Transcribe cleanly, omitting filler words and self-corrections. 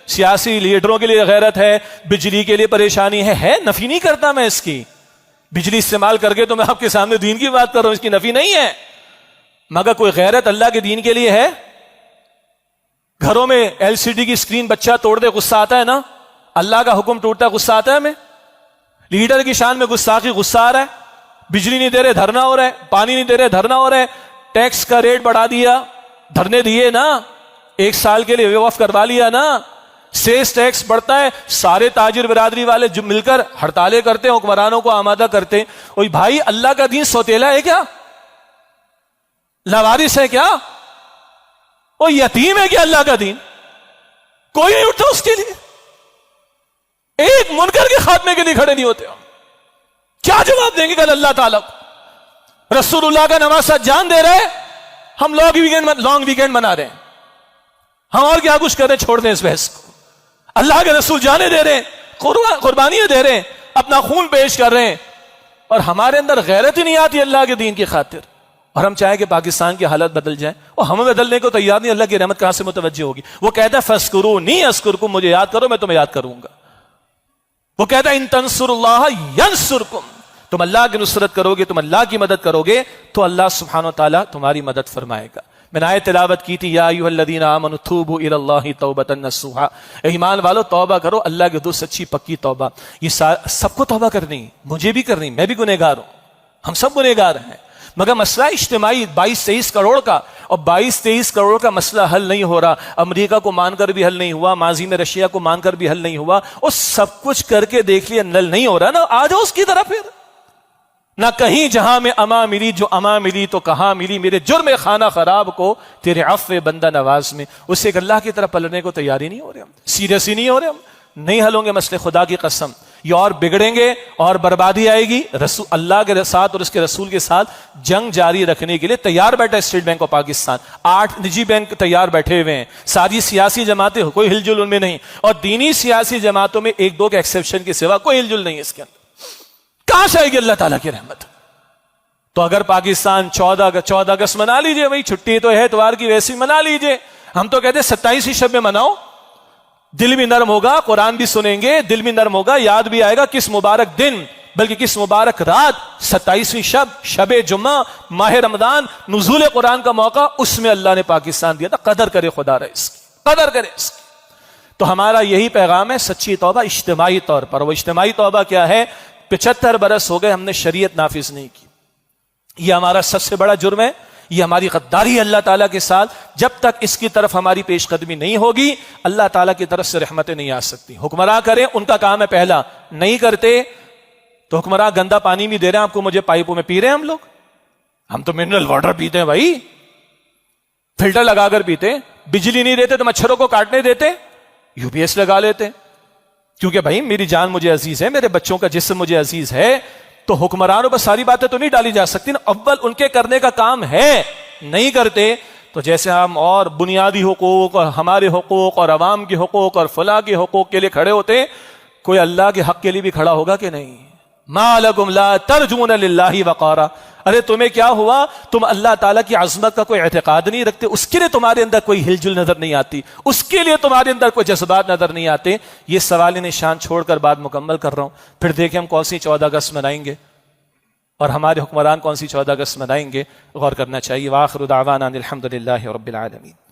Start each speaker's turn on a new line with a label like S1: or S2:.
S1: سیاسی لیڈروں کے لیے غیرت ہے، بجلی کے لیے پریشانی ہے، نفی نہیں کرتا میں اس کی، بجلی استعمال کر کے تو میں آپ کے سامنے دین کی بات کر رہا ہوں، اس کی نفی نہیں ہے، مگر کوئی غیرت اللہ کے دین کے لیے ہے؟ گھروں میں LCD کی اسکرین بچہ توڑ دے غصہ آتا ہے نا، اللہ کا حکم ٹوٹتا ہے غصہ آتا ہے ہمیں؟ لیڈر کی شان میں گستاخی غصہ آ رہا ہے، بجلی نہیں دے رہے دھرنا ہو رہا ہے، پانی نہیں دے رہے دھرنا ہو رہا ہے، ٹیکس کا ریٹ بڑھا دیا، دھرنے دیے نا، 1 سال کے لیے ویو آف کروا لیا نا، سیس ٹیکس بڑھتا ہے، سارے تاجر برادری والے جو مل کر ہڑتالیں کرتے ہیں، حکمرانوں کو آمادہ کرتے ہیں۔ اوہ بھائی، اللہ کا دین سوتیلا ہے کیا؟ لاوارث ہے کیا؟ وہ یتیم ہے کیا اللہ کا دین؟ کوئی نہیں اٹھتا اس کے لیے، ایک منکر کے خاتمے کے لیے کھڑے نہیں ہوتے۔ کیا جواب دیں گے کل اللہ تعالیٰ کو؟ رسول اللہ کا نواسہ جان دے رہے، ہم لانگ ویکینڈ منا رہے ہیں، ہم اور کیا کچھ کر رہے ہیں؟ چھوڑ دیں اس بحث کو۔ اللہ کے رسول جانے دے رہے ہیں، قربانیاں دے رہے ہیں، اپنا خون پیش کر رہے ہیں، اور ہمارے اندر غیرت ہی نہیں آتی اللہ کے دین کی خاطر، اور ہم چاہیں کہ پاکستان کی حالت بدل جائے، اور ہمیں بدلنے کو تیار نہیں۔ اللہ کی رحمت کہاں سے متوجہ ہوگی؟ وہ کہتا ہے فَاذْكُرُونِي أَذْكُرْكُمْ، مجھے یاد کرو میں تمہیں یاد کروں گا۔ وہ کہتا ہے ان تنصروا اللہ ینصرکم، تم اللہ کی نصرت کرو گے، تم اللہ کی مدد کرو گے تو اللہ سبحانہ وتعالیٰ تمہاری مدد فرمائے گا۔ میں نے آیت تلاوت کی تھی، یا ایھا الذین آمنوا توبوا الی اللہ توبۃ نصوحا، ایمان والو توبہ کرو اللہ کے دوست، سچی پکی توبہ۔ یہ سب کو توبہ کرنی، مجھے بھی کرنی، میں بھی گنہگار ہوں، ہم سب گنہگار ہیں، مگر مسئلہ اجتماعی 22-23 کروڑ کا، اور 22-23 کروڑ کا مسئلہ حل نہیں ہو رہا۔ امریکہ کو مان کر بھی حل نہیں ہوا، ماضی میں رشیا کو مان کر بھی حل نہیں ہوا، اور سب کچھ کر کے دیکھ لیا حل نہیں ہو رہا نا، آ جاؤ اس کی طرف پھر۔ نہ کہیں جہاں میں اما ملی، جو اما ملی تو کہاں ملی، میرے جرم خانہ خراب کو تیرے عفو بندہ نواز میں، اس سے اللہ کی طرف پلٹنے کو تیاری نہیں ہو رہے، ہم سیریس ہی نہیں ہو رہے، ہم نہیں حل ہوں گے مسئلے، خدا کی قسم یہ اور بگڑیں گے اور بربادی آئے گی۔ رسول اللہ کے ساتھ اور اس کے رسول کے ساتھ جنگ جاری رکھنے کے لیے تیار بیٹھا اسٹیٹ بینک آف پاکستان، 8 نجی بینک تیار بیٹھے ہوئے ہیں، ساری سیاسی جماعتیں کوئی ہل جل ان میں نہیں، اور دینی سیاسی جماعتوں میں 1-2 کے ایکسیپشن کے سوا کوئی ہل جل نہیں ہے اس کے اندر۔ کہاں سے آئے گی اللہ تعالیٰ کی رحمت؟ تو اگر پاکستان 14 اگست منا لیجئے، بھائی چھٹی تو ہے اتوار کی، ویسی منا لیجئے، ہم تو کہتے ہیں 27ویں شب میں مناؤ، دل بھی نرم ہوگا، قرآن بھی سنیں گے، دل بھی نرم ہوگا، یاد بھی آئے گا کس مبارک دن، بلکہ کس مبارک رات، 27ویں شب جمعہ، ماہ رمضان، نزول قرآن کا موقع، اس میں اللہ نے پاکستان دیا تھا۔ قدر کرے خدا رہے اس کی، قدر کرے اس کی۔ تو ہمارا یہی پیغام ہے، سچی توبہ اجتماعی طور پر۔ وہ اجتماعی توبہ کیا ہے؟ 75 برس ہو گئے ہم نے شریعت نافذ نہیں کی، یہ ہمارا سب سے بڑا جرم ہے، یہ ہماری غداری اللہ تعالیٰ کے ساتھ۔ جب تک اس کی طرف ہماری پیش قدمی نہیں ہوگی، اللہ تعالیٰ کی طرف سے رحمتیں نہیں آ سکتی۔ حکمراں کریں، ان کا کام ہے پہلا، نہیں کرتے تو حکمراں گندا پانی بھی دے رہے ہیں آپ کو مجھے، پائپوں میں پی رہے ہیں ہم لوگ، ہم تو منرل واٹر پیتے ہیں بھائی، فلٹر لگا کر پیتے ہیں، بجلی نہیں دیتے تو مچھروں کو کاٹنے دیتے، UPS لگا لیتے، کیونکہ بھائی میری جان مجھے عزیز ہے، میرے بچوں کا جسم مجھے عزیز ہے، تو حکمرانوں پر ساری باتیں تو نہیں ڈالی جا سکتی نا، اول ان کے کرنے کا کام ہے، نہیں کرتے تو جیسے ہم اور بنیادی حقوق اور ہمارے حقوق اور عوام کے حقوق اور فلاں کے حقوق کے لیے کھڑے ہوتے، کوئی اللہ کے حق کے لیے بھی کھڑا ہوگا کہ نہیں؟ ما لکم لا ترجون للہ وقارا، ارے تمہیں کیا ہوا؟ تم اللہ تعالیٰ کی عظمت کا کوئی اعتقاد نہیں رکھتے، اس کے لیے تمہارے اندر کوئی ہل جل نظر نہیں آتی، اس کے لیے تمہارے اندر کوئی جذبات نظر نہیں آتے۔ یہ سوال نشان چھوڑ کر بات مکمل کر رہا ہوں، پھر دیکھیں ہم کون سی 14 اگست منائیں گے اور ہمارے حکمران کون سی 14 اگست منائیں گے، غور کرنا چاہیے۔ وآخر دعوانا الحمد للہ رب العالمین۔